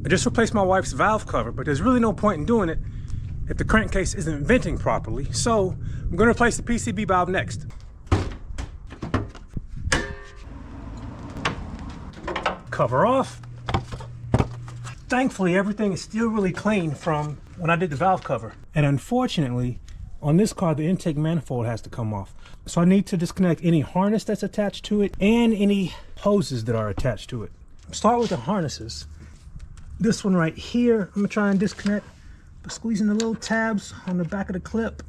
I just replaced my wife's valve cover, but there's really no point in doing it if the crankcase isn't venting properly. So I'm going to replace the PCV valve next. Cover off. Thankfully, everything is still really clean from when I did the valve cover. And unfortunately, on this car, the intake manifold has to come off. So I need to disconnect any harness that's attached to it and any hoses that are attached to it. Start with the harnesses. This one right here, I'm gonna try and disconnect by squeezing the little tabs on the back of the clip.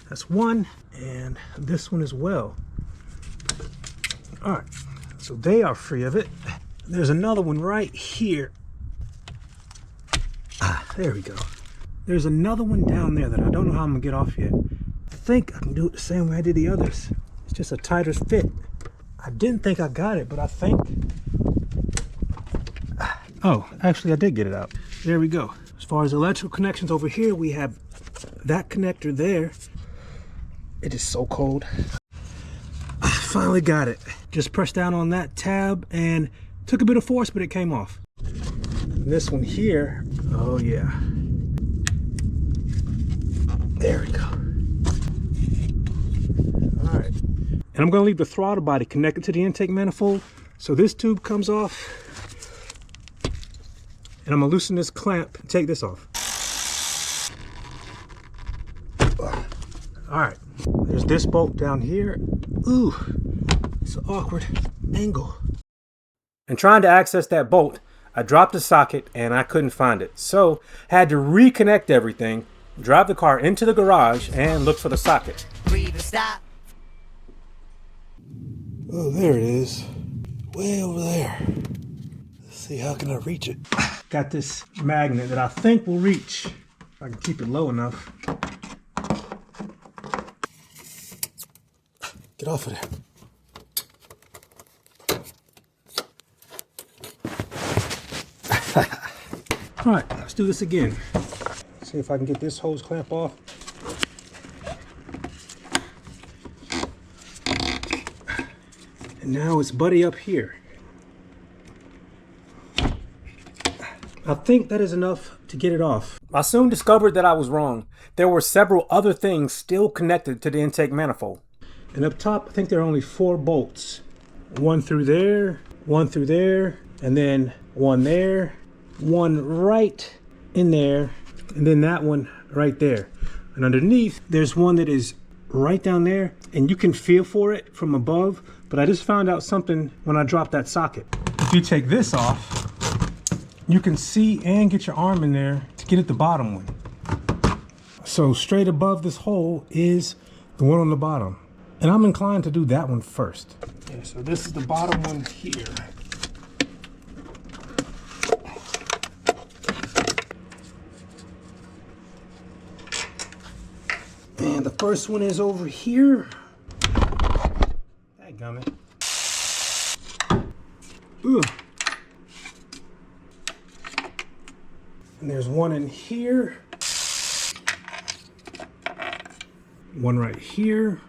That's one, and this one as well. All right, so they are free of it. There's another one right here. There we go. There's another one down there that I don't know how I'm gonna get off yet. I think I can do it the same way I did the others. It's just a tighter fit. I didn't think I got it, but I think, oh, actually I did get it out. There we go. As far as electrical connections over here, we have that connector there. It is so cold. I finally got it. Just pressed down on that tab and took a bit of force, but it came off. This one here, oh yeah. There we go. All right. And I'm gonna leave the throttle body connected to the intake manifold. So this tube comes off. And I'm gonna loosen this clamp and take this off. All right, there's this bolt down here. Ooh, it's an awkward angle. And trying to access that bolt, I dropped the socket and I couldn't find it. So had to reconnect everything, drive the car into the garage and look for the socket. Oh, there it is. Way over there. Let's see, how can I reach it? Got this magnet that I think will reach. If I can keep it low enough. Get off of there. All right, let's do this again. See if I can get this hose clamp off. And now it's buddy up here. I think that is enough to get it off. I soon discovered that I was wrong. There were several other things still connected to the intake manifold. And up top, I think there are only 4 bolts. One through there, and then one there, one right in there, and then that one right there. And underneath, there's one that is right down there, and you can feel for it from above, but I just found out something when I dropped that socket. If you take this off, you can see and get your arm in there to get at the bottom one. So straight above this hole is the one on the bottom. And I'm inclined to do that one first. Yeah, so this is the bottom one here. And the first one is over here. Dadgummit. Ooh. And there's one in here. One right here.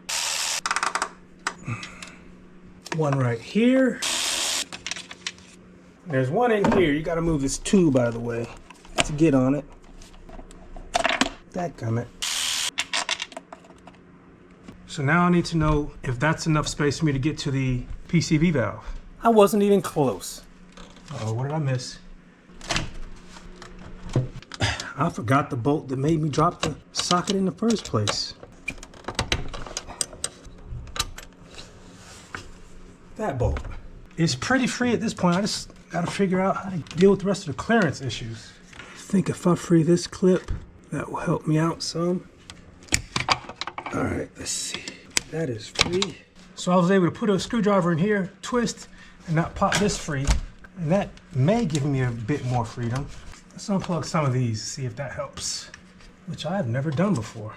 One right here. There's one in here. You gotta move this tube out of the way to get on it. Dadgummit. So now I need to know if that's enough space for me to get to the PCV valve. I wasn't even close. Uh-oh, what did I miss? I forgot the bolt that made me drop the socket in the first place. That bolt. It's pretty free at this point. I just gotta figure out how to deal with the rest of the clearance issues. I think if I free this clip, that will help me out some. All right, let's see. That is free. So I was able to put a screwdriver in here, twist, and not pop this free. And that may give me a bit more freedom. Let's unplug some of these, see if that helps, which I have never done before.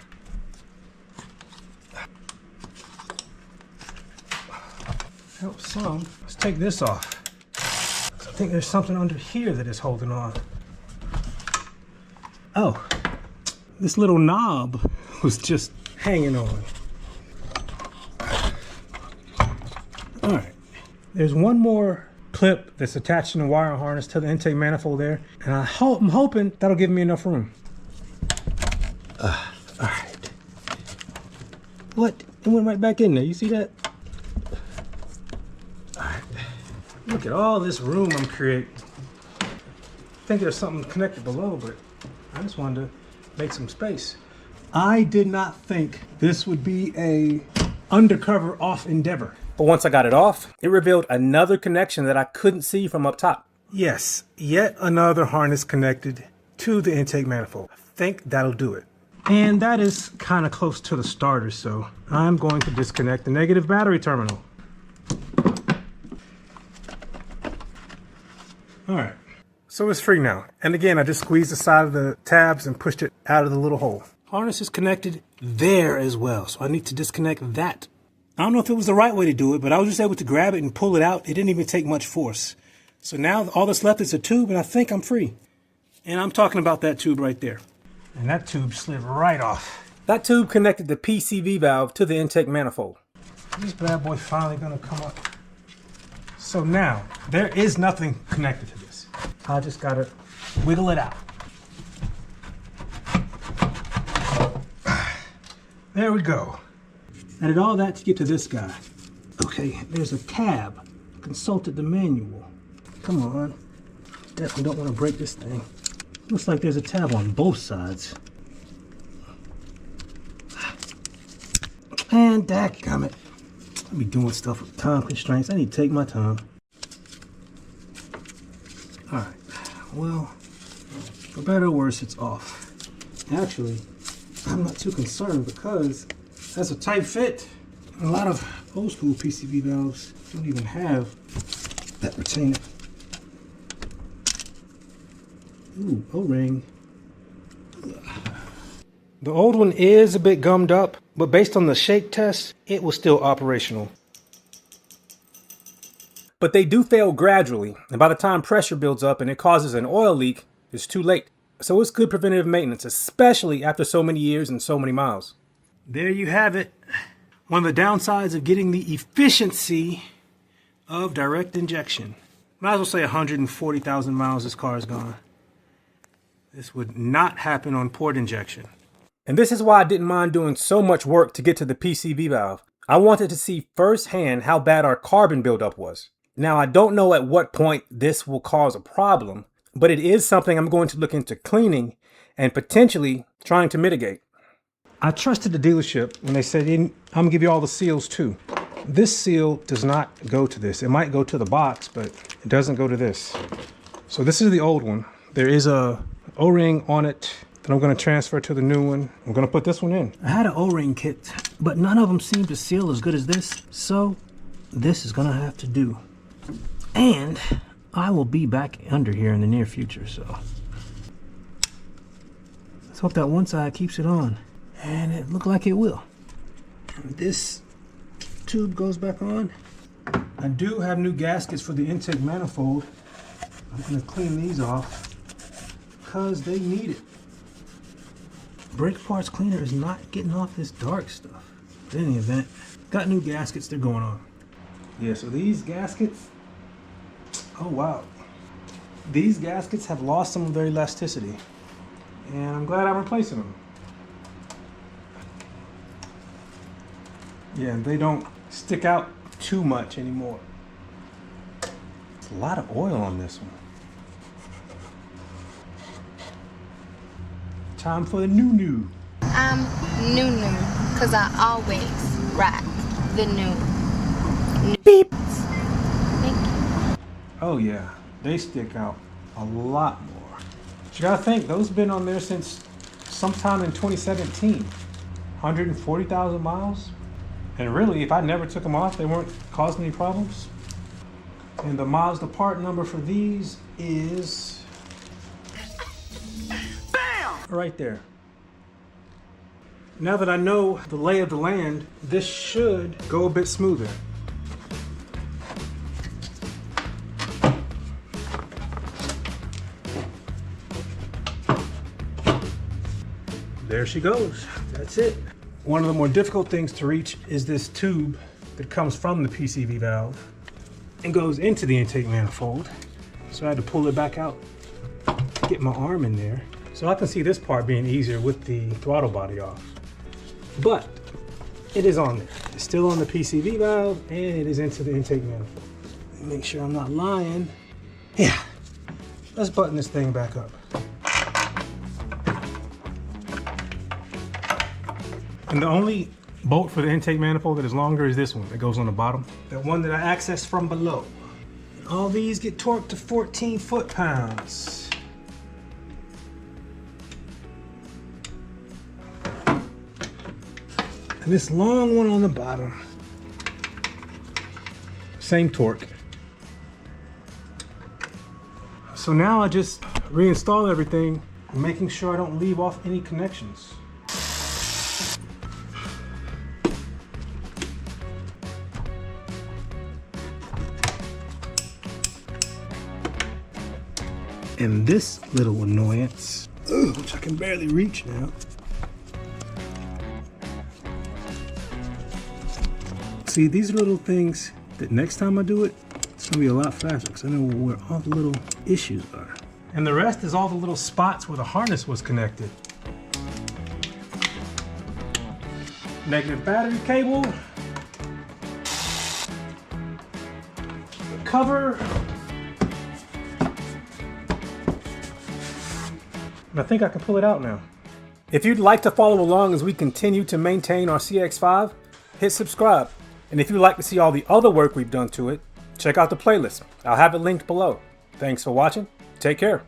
Helps some. Let's take this off. I think there's something under here that is holding on. Oh, this little knob was just hanging on. All right, there's one more clip that's attaching the wire harness to the intake manifold there. And I'm hoping that'll give me enough room. All right. What? It went right back in there. You see that? All right. Look at all this room I'm creating. I think there's something connected below, but I just wanted to make some space. I did not think this would be a undercover off endeavor. But once I got it off, it revealed another connection that I couldn't see from up top. Yes, yet another harness connected to the intake manifold. I think that'll do it. And that is kind of close to the starter, so I'm going to disconnect the negative battery terminal. All right, so it's free now. And again, I just squeezed the side of the tabs and pushed it out of the little hole. Harness is connected there as well, so I need to disconnect that. I don't know if it was the right way to do it, but I was just able to grab it and pull it out. It didn't even take much force. So now all that's left is a tube, and I think I'm free. And I'm talking about that tube right there. And that tube slid right off. That tube connected the PCV valve to the intake manifold. This bad boy finally gonna come up. So now, there is nothing connected to this. I just gotta wiggle it out. There we go. I did all that to get to this guy. Okay, there's a tab. Consulted the manual. Come on. Definitely don't want to break this thing. Looks like there's a tab on both sides. And dadgummit. I'll be doing stuff with time constraints. I need to take my time. Alright. Well, for better or worse, it's off. Actually, I'm not too concerned because that's a tight fit. A lot of old school PCV valves don't even have that retainer. Ooh, O-ring. The old one is a bit gummed up, but based on the shake test, it was still operational. But they do fail gradually, and by the time pressure builds up and it causes an oil leak, it's too late. So it's good preventative maintenance, especially after so many years and so many miles. There you have it. One of the downsides of getting the efficiency of direct injection. Might as well say 140,000 miles this car is gone. This would not happen on port injection. And this is why I didn't mind doing so much work to get to the PCV valve. I wanted to see firsthand how bad our carbon buildup was. Now, I don't know at what point this will cause a problem, but it is something I'm going to look into cleaning and potentially trying to mitigate. I trusted the dealership when they said, I'm gonna give you all the seals too. This seal does not go to this. It might go to the box, but it doesn't go to this. So this is the old one. There is a O-ring on it that I'm gonna transfer to the new one. I'm gonna put this one in. I had an O-ring kit, but none of them seem to seal as good as this. So this is gonna have to do. And I will be back under here in the near future, so let's hope that one side keeps it on. And it looked like it will. And this tube goes back on. I do have new gaskets for the intake manifold. I'm gonna clean these off because they need it. Brake parts cleaner is not getting off this dark stuff. But in any event, got new gaskets, they're going on. Yeah, so these gaskets, oh wow. These gaskets have lost some of their elasticity. And I'm glad I'm replacing them. Yeah, they don't stick out too much anymore. It's a lot of oil on this one. Time for the new. I'm new, because I always rock the new. Beep. Thank you. Oh yeah, they stick out a lot more. But you gotta think, those have been on there since sometime in 2017. 140,000 miles. And really, if I never took them off, they weren't causing any problems. And the Mazda part number for these is... BAM! Right there. Now that I know the lay of the land, this should go a bit smoother. There she goes. That's it. One of the more difficult things to reach is this tube that comes from the PCV valve. and goes into the intake manifold. So I had to pull it back out, get my arm in there. So I can see this part being easier with the throttle body off. But it is on there. It's still on the PCV valve and it is into the intake manifold. Let me make sure I'm not lying. Yeah, let's button this thing back up. And the only bolt for the intake manifold that is longer is this one that goes on the bottom. The one that I accessed from below. And all these get torqued to 14 foot-pounds. And this long one on the bottom, same torque. So now I just reinstall everything, making sure I don't leave off any connections. And this little annoyance, which I can barely reach now. See, these are little things that next time I do it, it's gonna be a lot faster because I know where all the little issues are. And the rest is all the little spots where the harness was connected. Negative battery cable. The cover. And I think I can pull it out now. If you'd like to follow along as we continue to maintain our CX-5, hit subscribe. And if you'd like to see all the other work we've done to it, check out the playlist. I'll have it linked below. Thanks for watching. Take care.